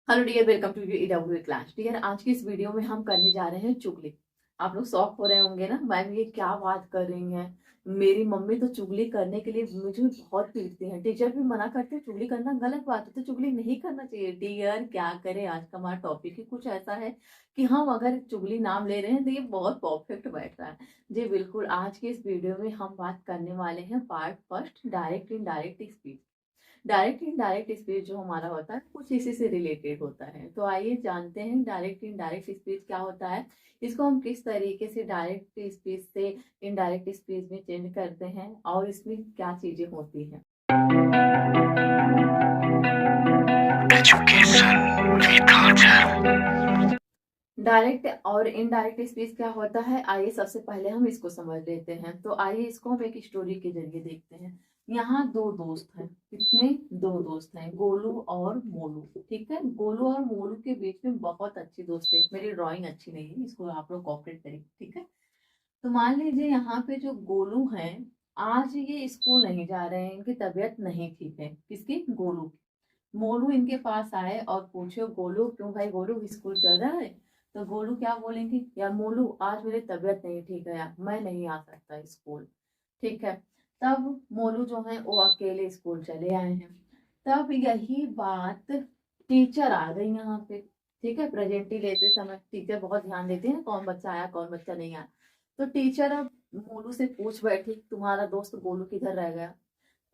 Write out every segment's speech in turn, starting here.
Hello dear, welcome to EW class. Dear, आज की इस वीडियो में हम करने जा रहे हैं चुगली। आप लोग शौक हो रहे होंगे ना, मैम ये क्या बात कर रही हैं। मेरी मम्मी तो चुगली करने के लिए मुझे बहुत पीटती हैं, टीचर भी मना करते हैं चुगली करना गलत बात है, तो चुगली नहीं करना चाहिए। डियर, क्या करें, आज का हमारा टॉपिक ही कुछ ऐसा है कि हम अगर चुगली नाम ले रहे हैं तो ये बहुत परफेक्ट बैठ रहा है। जी बिल्कुल, आज की इस वीडियो में हम बात करने वाले हैं part first, direct indirect speech. Direct indirect speech जो हमारा होता है कुछ इसी से रिलेटेड होता है। तो आइए जानते हैं डायरेक्ट इनडायरेक्ट स्पीच क्या होता है, इसको हम किस तरीके से डायरेक्ट स्पीच से इनडायरेक्ट स्पीच में चेंज करते हैं और इसमें क्या चीजें होती हैं। डायरेक्ट और इनडायरेक्ट स्पीच क्या होता है, आइए सबसे पहले हम इसको समझ लेते हैं। तो आइए इसको हम एक स्टोरी के जरिए देखते हैं। यहाँ दो दोस्त हैं। कितने? दो दोस्त हैं, गोलू और मोलू। ठीक है, गोलू और मोलू के बीच में बहुत अच्छी दोस्ती है। मेरी ड्राइंग अच्छी नहीं है, इसको आप लोग कॉपरेट करें, ठीक है। तो मान लीजिए यहाँ पे जो गोलू हैं, आज ये स्कूल नहीं जा रहे हैं, इनकी तबीयत नहीं ठीक है। किसकी? गोलू की। मोलू इनके पास आए और पूछे, गोलू क्यों भाई, गोलू स्कूल चल रहा है? तो गोलू क्या बोलेंगे, यार मोलू आज मेरी तबीयत नहीं ठीक है यार, मैं नहीं आ सकता स्कूल। ठीक है। तब मोलू जो है वो अकेले स्कूल चले आए हैं। तब यही बात टीचर आ गई यहाँ पे। ठीक है, प्रेजेंटी लेते समय टीचर बहुत ध्यान देते हैं कौन बच्चा आया कौन बच्चा नहीं आया। तो टीचर अब मोलू से पूछ बैठी, तुम्हारा दोस्त गोलू किधर रह गया?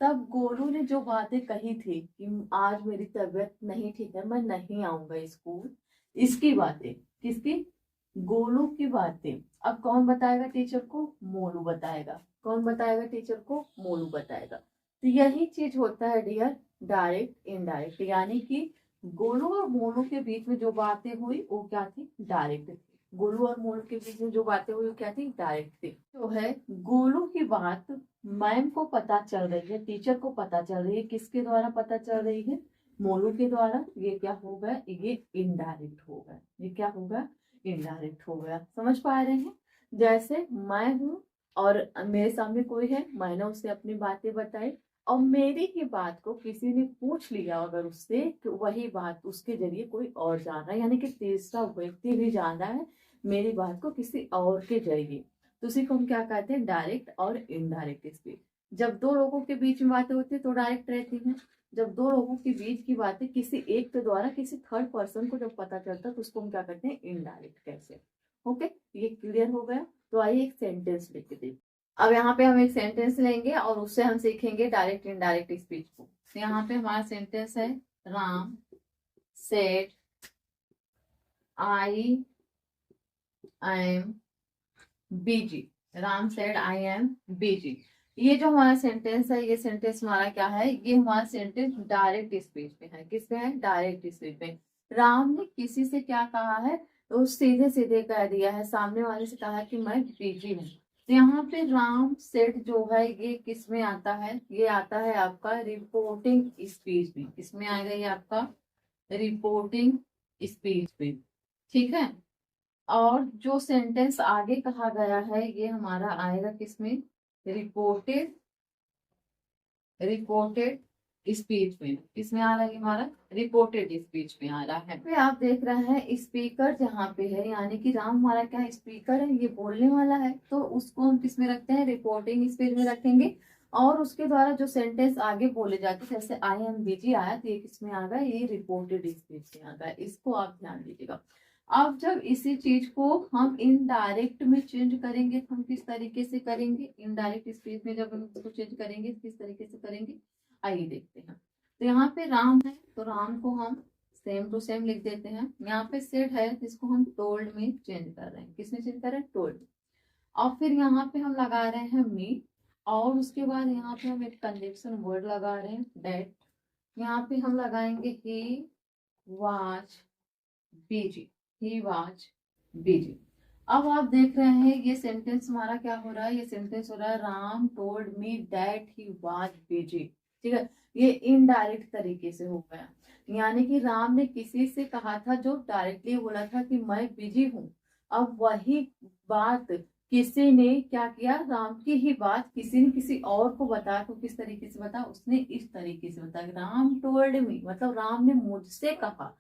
तब गोलू ने जो बातें कही थी कि आज मेरी तबीयत नहीं ठीक है, मैं नहीं आऊंगा स्कूल, इसकी बातें। किसकी? गोलू की बातें। अब कौन बताएगा टीचर को? मोलू बताएगा। कौन बताएगा टीचर को? मोलू बताएगा। तो यही चीज होता है डियर, डायरेक्ट इनडायरेक्ट, यानी कि गोलू और मोलू के बीच में जो बातें हुई वो क्या थी? डायरेक्ट थी। गोलू और मोलू के बीच में जो बातें हुई वो क्या थी? डायरेक्ट थी। जो है गोलू की बात मैम को पता चल रही है, टीचर को पता चल रही है, किसके द्वारा पता चल रही है? मोलू के द्वारा। ये क्या होगा? ये इनडायरेक्ट होगा। ये क्या होगा? इनडायरेक्ट हो गया। समझ पा रहे हैं? जैसे मैं हूं और मेरे सामने कोई है, मैंने उससे अपनी बातें बताई और मेरी ही बात को किसी ने पूछ लिया अगर उससे, तो वही बात उसके जरिए कोई और जान रहा है, यानी कि तीसरा व्यक्ति भी जान रहा है मेरी बात को किसी और के जरिए। तो उसी को हम क्या कहते हैं? डायरेक्ट और इनडायरेक्ट स्पीच। जब दो लोगों के बीच में बातें होती है तो डायरेक्ट रहती हैं। जब दो लोगों के बीच की बातें किसी एक के द्वारा किसी थर्ड पर्सन को जब पता चलता है तो उसको हम क्या कहते हैं? इनडायरेक्ट। कैसे? ओके, ये क्लियर हो गया। तो आइए एक सेंटेंस लिख दे। अब यहाँ पे हम एक सेंटेंस लेंगे और उससे हम सीखेंगे डायरेक्ट इनडायरेक्ट स्पीच को। तो यहाँ पे हमारा सेंटेंस है, Ram said I am busy. Ram said I am busy. ये जो हमारा सेंटेंस है, ये सेंटेंस हमारा क्या है? ये हमारा सेंटेंस डायरेक्ट स्पीच में है। किसमें है? डायरेक्ट स्पीच में। राम ने किसी से क्या कहा है? तो सीधे सीधे कह दिया है, सामने वाले से कहा कि मैं बिजी हूँ। तो यहाँ पे राम सेड जो है ये किस में आता है? ये आता है आपका रिपोर्टिंग स्पीच में। किसमें आएगा ये आपका? रिपोर्टिंग स्पीच में। ठीक है। और जो सेंटेंस आगे कहा गया है ये हमारा आएगा किसमें? रिपोर्टेड रिपोर्टेड स्पीच में। किसमें आ रहा है हमारा? रिपोर्टेड स्पीच में आ रहा है। फिर आप देख रहे हैं स्पीकर जहाँ पे है, यानी कि राम हमारा क्या है? स्पीकर है, ये बोलने वाला है, तो उसको हम किस में रखते हैं? रिपोर्टिंग स्पीच में रखेंगे। और उसके द्वारा जो सेंटेंस आगे बोले जाते हैं, जैसे आई एम बिजी आया तो ये किसमें आ गया? ये रिपोर्टेड स्पीच में आ गया। इसको आप ध्यान दीजिएगा। अब जब इसी चीज को हम इनडायरेक्ट में चेंज करेंगे तो हम किस तरीके से करेंगे? इनडायरेक्ट स्पीच में जब हम इसको चेंज करेंगे किस तरीके से करेंगे, आइए देखते हैं। तो यहाँ पे राम है तो राम को हम सेम टू सेम लिख देते हैं। यहाँ पे सेड है जिसको हम टोल्ड में चेंज कर रहे हैं। किसमें चेंज कर रहे हैं? टोल्ड। और फिर यहाँ पे हम लगा रहे हैं मी, और उसके बाद यहाँ पे हम एक कंजक्शन वर्ड लगा रहे हैं, दैट। यहाँ पे हम लगाएंगे he was busy. He was busy. अब आप देख रहे हैं ये सेंटेंस हमारा क्या हो रहा है? ये सेंटेंस हो रहा है, Ram told me that he was busy. ठीक है, ये इनडायरेक्ट तरीके से हो गया। यानी कि राम ने किसी से कहा था जो डायरेक्टली बोला था कि मैं बिजी हूँ। अब वही बात किसी ने क्या किया? राम की ही बात किसी ने किसी और को बताया। तो किस तरीके से बताया? उसने इस तरीके से बताया, राम टोल्ड मी, मतलब राम ने मुझसे कहा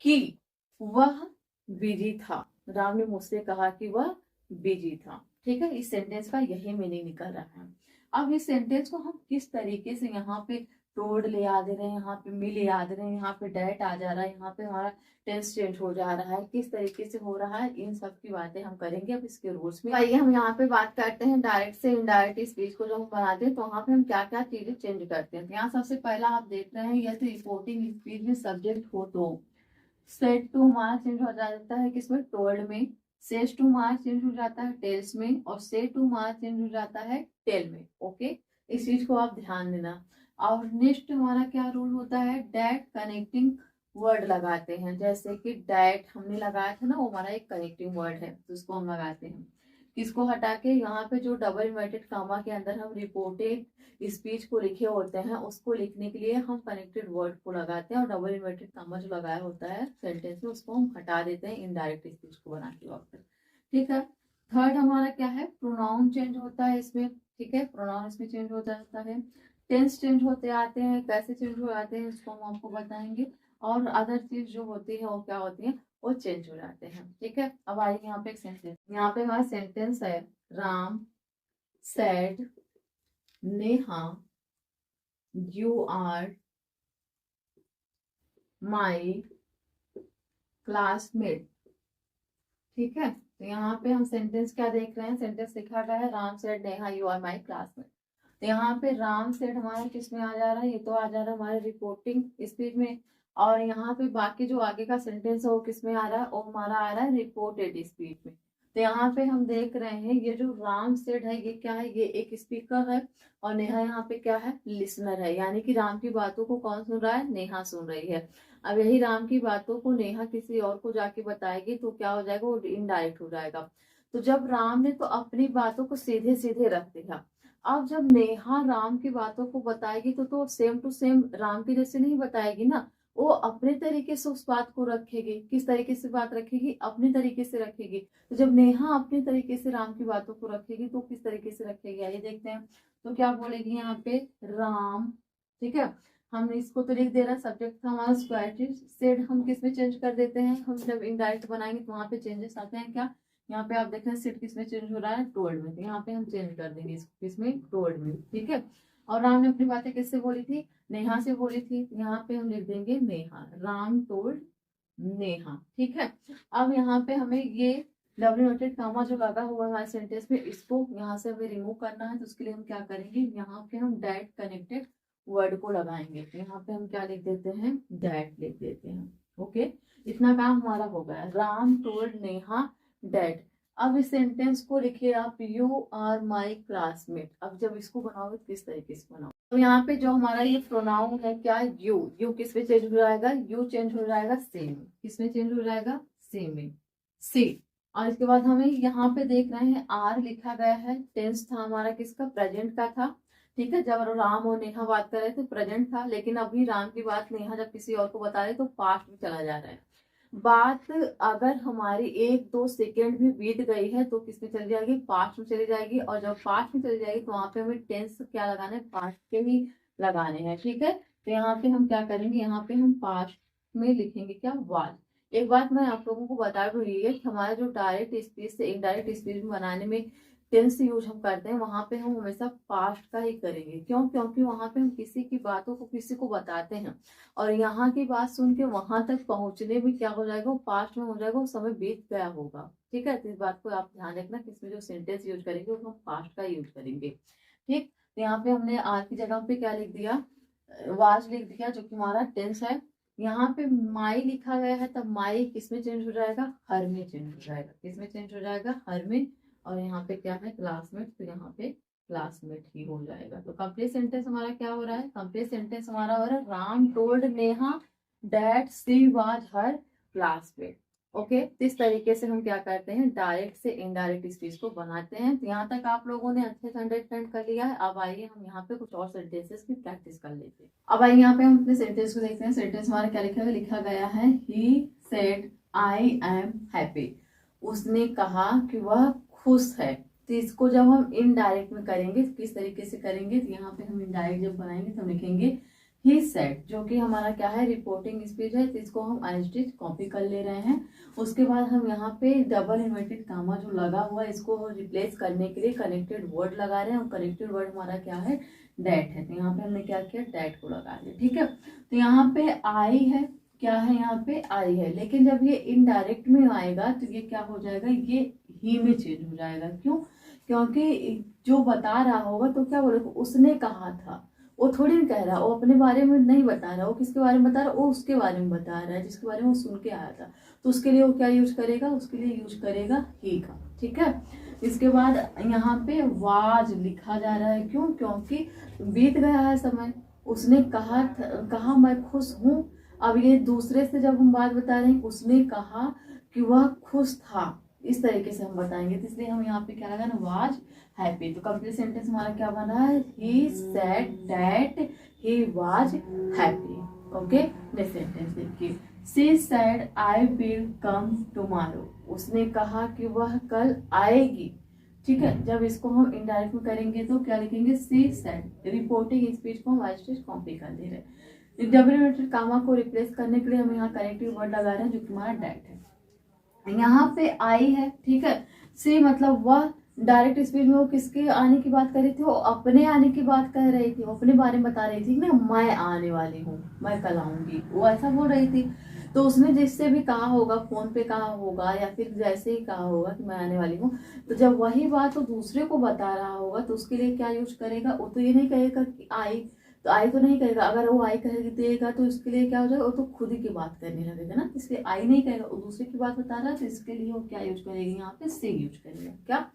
कि वह बिजी था। राम ने मुझसे कहा कि वह बिजी था। ठीक है, इस सेंटेंस का यही मीनिंग निकल रहा है। अब इस सेंटेंस को हम किस तरीके से यहाँ पे टोल्ड ले आ दे रहे हैं, यहाँ पे मिल आ दे रहे हैं, यहाँ पे डेट आ जा रहा है, यहाँ पे हमारा टेंस चेंज हो जा रहा है, किस तरीके से हो रहा है, इन सब की बातें हम करेंगे अब इसके रूल्स में। आइए हम यहाँ पे बात करते हैं डायरेक्ट से इनडायरेक्ट स्पीच को जब हम बनाते हैं तो वहाँ पे हम क्या क्या चीजें चेंज करते हैं। तो यहाँ सबसे पहला आप देख रहे हैं, यदि रिपोर्टिंग स्पीच में सब्जेक्ट हो तो सेड टू हमारा चेंज हो जाता है किसमें, टोल्ड में। सेज टू हमारा चेंज हो जाता है टेल्स में, और से टू हमारा चेंज हो जाता है टेल में। ओके, इस चीज को आप ध्यान देना। और नेक्स्ट हमारा क्या रूल होता है, डेट कनेक्टिंग वर्ड लगाते हैं। जैसे कि डेट हमने लगाया था ना, वो हमारा एक कनेक्टिंग वर्ड है, तो उसको हम लगाते हैं। किसको हटा के, यहाँ पे जो डबल इन्वर्टेड कामा के अंदर हम रिपोर्टेड स्पीच को लिखे होते हैं उसको लिखने के लिए हम कनेक्टेड वर्ड को लगाते हैं, और डबल इन्वर्टेड कामा जो लगाया होता है सेंटेंस में उसको हम हटा देते हैं इनडायरेक्ट स्पीच को बनाते वक्त। ठीक है, थर्ड हमारा क्या है, प्रोनाउन चेंज होता है इसमें। ठीक है, प्रोनाउन इसमें चेंज हो जाता है। टेंस चेंज होते आते हैं, कैसे चेंज हो जाते हैं इसको हम आपको बताएंगे। और अदर चीज जो होती है वो क्या होती है, वो चेंज हो जाते हैं। ठीक है, अब आइए यहाँ पे एक सेंटेंस, यहाँ पे हमारा सेंटेंस है, Ram said Neha you are my classmate. ठीक है, तो यहाँ पे हम सेंटेंस क्या देख रहे हैं, सेंटेंस लिखा गया है Ram said Neha you are my classmate. तो यहाँ पे राम सेड हमारा किस में आ जा रहा है, ये तो आ जा रहा है हमारे रिपोर्टिंग स्पीच में। और यहाँ पे बाकी जो आगे का सेंटेंस है वो किस में आ रहा है, वो हमारा आ रहा है रिपोर्टेड स्पीच में। तो यहाँ पे हम देख रहे हैं ये जो राम सेड है ये क्या है, ये एक स्पीकर है, और नेहा यहाँ पे क्या है, लिसनर है। यानी कि राम की बातों को कौन सुन रहा है, नेहा सुन रही है। अब यही राम की बातों को नेहा किसी और को जाके बताएगी तो क्या हो जाएगा, वो इनडायरेक्ट हो जाएगा। तो जब राम ने तो अपनी बातों को सीधे सीधे रख दिया, अब जब नेहा राम की बातों को बताएगी तो सेम टू सेम राम की जैसे नहीं बताएगी ना, वो अपने तरीके से उस बात को रखेगी। किस तरीके से बात रखेगी, अपने तरीके से रखेगी। तो जब नेहा अपने तरीके से राम की बातों को रखेगी तो किस तरीके से रखेगी, आइए देखते हैं। तो क्या बोलेगी यहाँ पे, राम। ठीक है, हमने इसको तो लिख दे रहा, सब्जेक्ट था हमारा स्क्वायर सेड, हम किस में चेंज कर देते हैं, हम जब इनडायरेक्ट बनाएंगे तो वहां पे चेंजेस आते हैं क्या। यहाँ पे आप देख रहे हैं सेड किस में चेंज हो रहा है, टोल्ड में। तो यहाँ पे हम चेंज कर देंगे इसको किसमें, टोल्ड में। ठीक है, और राम ने अपनी बातें किससे बोली थी, नेहा से बोली थी। यहाँ पे हम लिख देंगे नेहा, राम टोल्ड नेहा। ठीक है, अब यहाँ पे हमें ये डबल नोटेड कामा जो लगा हुआ है हमारे सेंटेंस में, इसको यहाँ से हमें रिमूव करना है। तो उसके लिए हम क्या करेंगे, यहाँ पे हम डेट कनेक्टेड वर्ड को लगाएंगे। तो यहाँ पे हम क्या लिख देते हैं, डेट लिख देते हैं। ओके, इतना काम हमारा हो गया, राम टोल्ड नेहा डेट। अब इस सेंटेंस को लिखिए आप, यू आर माई क्लासमेट। अब जब इसको बनाओगे तो किस तरीके से बनाओ, तो यहाँ पे जो हमारा ये प्रोनाउन है क्या, यू किस में चेंज हो जाएगा, यू चेंज हो जाएगा से में। किस में चेंज हो जाएगा, से में, सी। और इसके बाद हमें यहाँ पे देख रहे हैं आर लिखा गया है, टेंस था हमारा किसका, प्रेजेंट का था। ठीक है, जब राम और नेहा बात कर रहे थे प्रेजेंट था, लेकिन अभी राम की बात नेहा जब किसी और को बता रहे तो पास्ट में चला जा रहा है। बात अगर हमारी 1-2 सेकेंड भी बीत गई है तो किसमें चली जाएगी, पास्ट में चली जाएगी। और जब पास्ट में चली जाएगी तो वहां पे हमें टेंस क्या लगाना है, पास्ट के ही लगाने हैं। ठीक है, तो यहाँ पे हम क्या करेंगे, यहाँ पे हम पास्ट में लिखेंगे क्या, वाज। एक बात मैं आप लोगों को बता दूं, ये कि हमारा जो डायरेक्ट स्पीच से इनडायरेक्ट स्पीच बनाने में टेंस यूज हम करते हैं, वहां पे हम हमेशा पास्ट का ही करेंगे। क्यों, क्योंकि वहां पे हम किसी की बातों को किसी को बताते हैं, और यहाँ की बात सुन के वहां तक पहुंचने में क्या हो जाएगा, वो पास्ट में हो जाएगा, वो समय बीत गया होगा। ठीक है, तो इस बात को आप ध्यान रखना कि इसमें जो सेंटेंस यूज करेंगे वो हम पास्ट का यूज करेंगे। ठीक, तो यहाँ पे हमने आज की जगह पे क्या लिख दिया, वाज लिख दिया, जो कि हमारा टेंस है। यहाँ पे माई लिखा गया है, तब माई किसमें चेंज हो जाएगा, हर में चेंज हो जाएगा। किसमें चेंज हो जाएगा, हर में। और यहाँ पे क्या है, क्लासमेट, तो यहाँ पे क्लासमेट ही हो जाएगा। तो कंप्लीट सेंटेंस हमारा क्या हो रहा है, कंप्लीट सेंटेंस हमारा हो रहा है, Ram told Neha that she was her classmate. Okay, तो इस तरीके से हम क्या करते हैं, डायरेक्ट से इनडायरेक्ट स्पीच को बनाते हैं। तो यहाँ तक आप लोगों ने अच्छे से अंडरस्टैंड कर लिया है। अब आइए हम यहाँ पे कुछ और सेंटेंसेस की प्रैक्टिस कर लेते हैं। अब आइए यहाँ पे हम अपने सेंटेंस को देखते हैं। सेंटेंस हमारा क्या लिखा गया है, he said I am happy. उसने कहा कि वह खुश है। तो इसको जब हम इनडायरेक्ट में करेंगे, किस तरीके से करेंगे, तो यहाँ पे हम इनडायरेक्ट जब बनाएंगे तो हम लिखेंगे ही सेड, जो कि हमारा क्या है, रिपोर्टिंग स्पीच है, तो इसको हम आईएनजी कॉपी कर ले रहे हैं। उसके बाद हम यहाँ पे डबल इन्वर्टेड कामा जो लगा हुआ है इसको रिप्लेस करने के लिए कनेक्टेड वर्ड लगा रहे हैं, और कनेक्टेड वर्ड हमारा क्या है, डैट है। तो यहाँ पे हमने क्या किया, डैट को लगा दिया। ठीक है, तो यहाँ पे आई है, क्या है, यहाँ पे आई है, लेकिन जब ये इनडायरेक्ट में आएगा तो ये क्या हो जाएगा, ये ही में चेंज हो जाएगा। क्यों? क्योंकि जो बता रहा होगा तो क्या बोलेगा, उसने कहा था, वो थोड़ी ना कह रहा, वो अपने बारे में नहीं बता रहा, वो किसके बारे में बता रहा, वो उसके बारे में बता रहा है जिसके बारे में वो सुन के आया था। तो उसके लिए वो क्या यूज करेगा, उसके लिए यूज करेगा ही का। ठीक है, इसके बाद यहाँ पे वाज लिखा जा रहा है। क्यों? क्योंकि बीत गया है समय, उसने कहा मैं खुश हूँ। अब ये दूसरे से जब हम बात बता रहे हैं, उसने कहा कि वह खुश था, इस तरीके से हम बताएंगे, तो इसलिए हम यहाँ पे क्या लगाना, वाज हैप्पी। तो कंप्लीट सेंटेंस हमारा क्या बना है, he said that he was happy. Okay, next sentence देखिए, she said I will come tomorrow, उसने कहा कि वह कल आएगी। ठीक है, जब इसको हम इनडायरेक्ट में करेंगे तो क्या लिखेंगे, शी सेड, रिपोर्टिंग स्पीच को हम आईएनजी कॉपी कर दे रहे हैं। डबल इन्वर्टेड कामा को रिप्लेस करने के लिए हम यहाँ कनेक्टिव वर्ड लगा रहे हैं, जो कि हमारा डैट है। यहाँ पे आई है। ठीक है, सी मतलब वह, डायरेक्ट स्पीच में वो किसके आने की बात कर रही थी, वो अपने आने की बात कर रही थी, वो अपने बारे में बता रही थी ना, मैं आने वाली हूँ, मैं कल आऊंगी, वो ऐसा बोल रही थी। तो उसने जिससे भी कहा होगा, फोन पे कहा होगा या फिर जैसे ही कहा होगा कि मैं आने वाली हूँ, तो जब वही बात वो दूसरे को बता रहा होगा तो उसके लिए क्या यूज करेगा, वो तो ये नहीं कहेगा कि आई, तो आई तो नहीं कहेगा। अगर वो आई कह देगा तो इसके लिए क्या हो जाएगा, वो तो खुद ही की बात करने लगेगा ना, इसलिए आई नहीं कहेगा, वो दूसरे की बात बता रहा है, तो इसके लिए वो क्या यूज करेगा, यहाँ पे से यूज करेगा। क्या?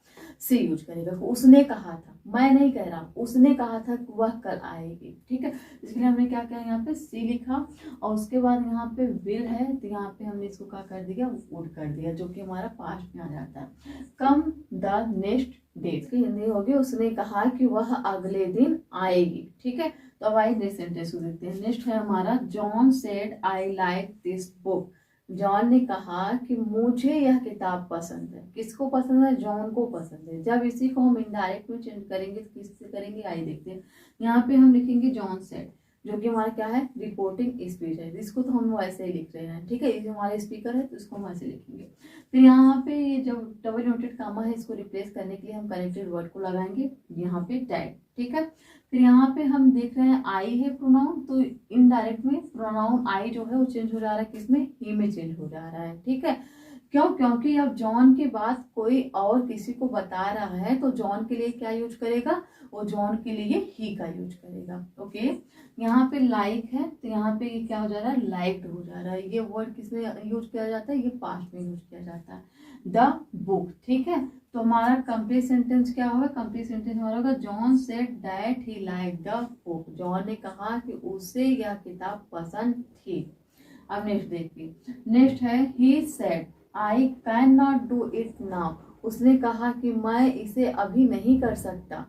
से यूज करेगा। उसने कहा था, मैं नहीं कह रहा, उसने कहा था कि वह कल आएगी। ठीक है, इसलिए हमने क्या किया, यहाँ पे सी लिखा, और उसके बाद यहाँ पे विल है, तो यहाँ पे हमने इसको क्या कर दिया, वुड कर दिया, जो कि हमारा पास्ट में आ जाता है। कम द नेक्स्ट डे, इसकी हिंदी होगी, उसने कहा कि वह अगले दिन आएगी। ठीक है, तो अब आइए नेक्स्ट सेंटेंस को देखते हैं। नेक्स्ट है हमारा, John said I like this book, John ने कहा कि मुझे यह किताब पसंद है। किसको पसंद है? जॉन को पसंद है। जब इसी को हम इनडायरेक्ट में चेंज करेंगे तो किससे करेंगे, आइए देखते हैं। यहाँ पे हम लिखेंगे जॉन सेड, जो कि हमारा क्या है, रिपोर्टिंग स्पीच है, इसको तो हम वैसे ही लिख रहे हैं। ठीक है, ये हमारे स्पीकर है तो इसको हम ऐसे लिखेंगे। फिर यहाँ पे ये जब डबल इन्वर्टेड कामा है, इसको रिप्लेस करने के लिए हम कनेक्टेड वर्ड को लगाएंगे, यहाँ पे डैट। ठीक है, फिर यहाँ पे हम देख रहे हैं आई है प्रोनाउन, तो इनडायरेक्ट में प्रोनाउन आई जो है वो चेंज हो जा रहा है, किसमें, ही में चेंज हो जा रहा है। ठीक है, क्यों? क्योंकि अब जॉन के बाद कोई और किसी को बता रहा है, तो जॉन के लिए क्या यूज करेगा, वो जॉन के लिए ही का यूज करेगा। ओके, यहाँ पे लाइक है, तो यहाँ पे ये क्या हो जा रहा है, लाइक्ड हो जा रहा है। ये वर्ड किसमें यूज किया जाता है, ये पास्ट में यूज किया जाता है, द बुक। ठीक है, तो हमारा कंप्लीट सेंटेंस क्या होगा, कंप्लीट सेंटेंस हमारा होगा, John said that he like the book, John ने कहा कि उसे यह किताब पसंद थी। अब नेक्स्ट देखिए, नेक्स्ट है, he said I can not do it now, उसने कहा कि मैं इसे अभी नहीं कर सकता।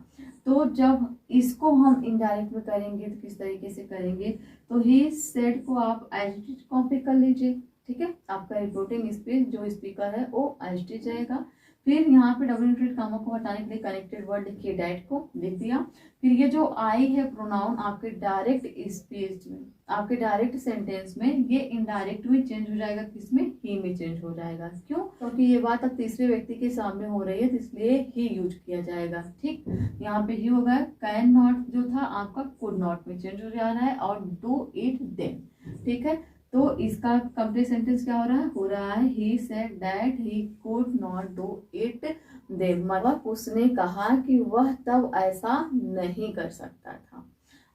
तो जब इसको हम इनडायरेक्ट में करेंगे तो किस तरीके से करेंगे, तो ही सेड को आप एज कॉपी कर लीजिए। ठीक है, आपका रिपोर्टिंग स्पीच जो स्पीकर है वो एज जाएगा। फिर यहाँ पे डबल इन्वर्टेड कामा को हटाने के लिए कनेक्टेड वर्ड लिखिए, डैट को लिख दिया। फिर ये जो आई है प्रोनाउन आपके डायरेक्ट स्पीच में, आपके डायरेक्ट सेंटेंस में, ये इनडायरेक्ट में चेंज हो जाएगा, किसमें, ही में चेंज हो जाएगा। क्यों? क्योंकि ये बात अब तीसरे व्यक्ति के सामने हो रही है, तो इसलिए ही यूज किया जाएगा। ठीक, यहाँ पे ही हो गया। कैन नॉट जो था आपका कुड नॉट में चेंज हो जा रहा है, और डू इट देन। ठीक है, तो इसका कंप्लीट सेंटेंस क्या हो रहा है, he said that he could not do it then, मतलब उसने कहा कि वह तब ऐसा नहीं कर सकता था।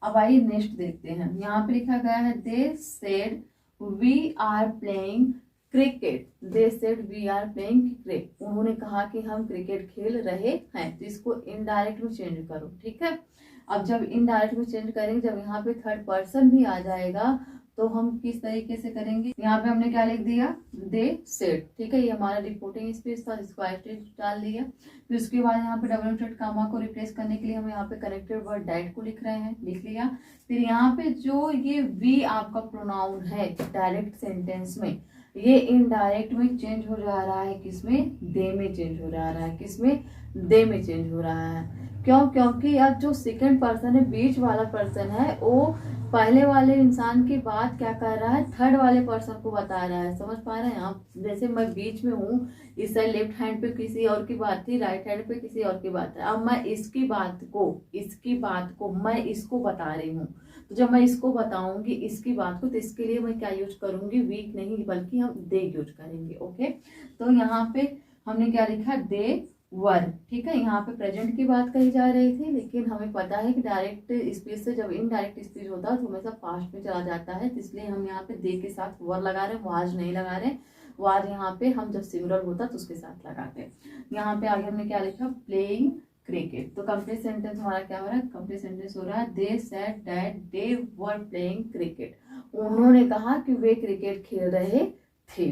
अब आइए नेक्स्ट देखते हैं। यहाँ पे लिखा गया है, they said we are playing cricket, they said we are playing cricket, उन्होंने कहा कि हम क्रिकेट खेल रहे हैं। तो इसको इनडायरेक्ट में चेंज करो। ठीक है, अब जब इनडायरेक्ट में चेंज करेंगे, जब यहाँ पे थर्ड पर्सन भी आ जाएगा तो हम किस तरीके से करेंगे, यहाँ पे हमने क्या लिख दिया, दे सेड। ठीक है, ये हमारा रिपोर्टिंग स्पीच था, इसको एस्टेज डाल दिया। फिर उसके बाद यहाँ पे डबल इन्वर्टेड कामा को रिप्लेस करने के लिए हम यहाँ पे कनेक्टेड वर्ड डैट को लिख रहे हैं, लिख लिया। फिर यहाँ पे जो ये वी आपका प्रोनाउन है डायरेक्ट सेंटेंस में, ये इनडायरेक्ट में चेंज हो जा रहा है, किसमें, दे में चेंज हो जा रहा है, किसमें, दे में चेंज हो रहा है। क्यों? क्योंकि अब जो सेकंड पर्सन है, बीच वाला पर्सन है, वो पहले वाले इंसान की बात क्या कर रहा है, थर्ड वाले पर्सन को बता रहा है। समझ पा रहे हैं आप? जैसे मैं बीच में हूँ, इस साइड लेफ्ट हैंड पे किसी और की बात थी, राइट हैंड पे किसी और की बात है। अब मैं इसकी बात को मैं इसको बता रही हूँ। तो जब मैं इसको बताऊंगी इसकी बात को, तो इसके लिए मैं क्या यूज करूंगी, वीक नहीं बल्कि हम दे यूज करेंगे। ओके, तो यहाँ पे हमने क्या लिखा, दे वर। ठीक है, यहाँ पे प्रेजेंट की बात कही जा रही थी, लेकिन हमें पता है कि डायरेक्ट स्पीच से जब इनडायरेक्ट स्पीच होता है तो हमेशा पास्ट में चला जाता है, तो इसलिए हम यहाँ पे दे के साथ वर लगा रहे हैं, वाज नहीं लगा रहे। वाज यहाँ पे हम जब सिंगुलर होता तो उसके साथ लगाते हैं। यहाँ पे आगे हमने क्या लिखा, प्लेइंग क्रिकेट। तो कंप्लीट सेंटेंस हमारा क्या हो रहा है, कंप्लीट सेंटेंस हो रहा है, they said that they were playing cricket. उन्होंने कहा कि वे क्रिकेट खेल रहे थे।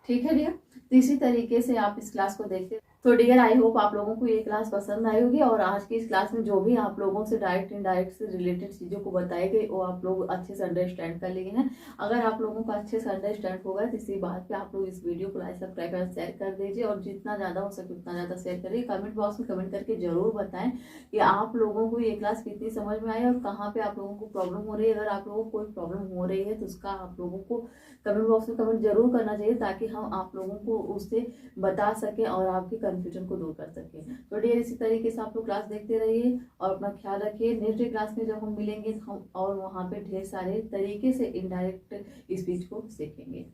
ठीक है डियर, तो इसी तरीके से आप इस क्लास को देखते। तो डियर, आई होप आप लोगों को ये क्लास पसंद आई होगी, और आज की इस क्लास में जो भी आप लोगों से डायरेक्ट इनडायरेक्ट से रिलेटेड चीज़ों को बताई गई वो आप लोग अच्छे से अंडरस्टैंड कर लिए हैं। अगर आप लोगों को अच्छे से अंडरस्टैंड होगा तो इसी बात पे आप लोग इस वीडियो को लाइक सब्सक्राइब और शेयर कर दीजिए, और जितना ज़्यादा हो सके उतना ज़्यादा शेयर करिए। कमेंट बॉक्स में कमेंट करके जरूर बताएं कि आप लोगों को ये क्लास कितनी समझ में आई और कहाँ पे आप लोगों को प्रॉब्लम हो रही है। अगर आप लोगों को कोई प्रॉब्लम हो रही है तो उसका आप लोगों को कमेंट बॉक्स में कमेंट जरूर करना चाहिए, ताकि हम आप लोगों को उससे बता सकें और आपके कंफ्यूजन को दूर कर सकें। तो डियर, इसी तरीके से आप लोग क्लास देखते रहिए और अपना ख्याल रखिए। नेक्स्ट डे क्लास में जब हम मिलेंगे हम और वहाँ पे ढेर सारे तरीके से इनडायरेक्ट स्पीच को सीखेंगे।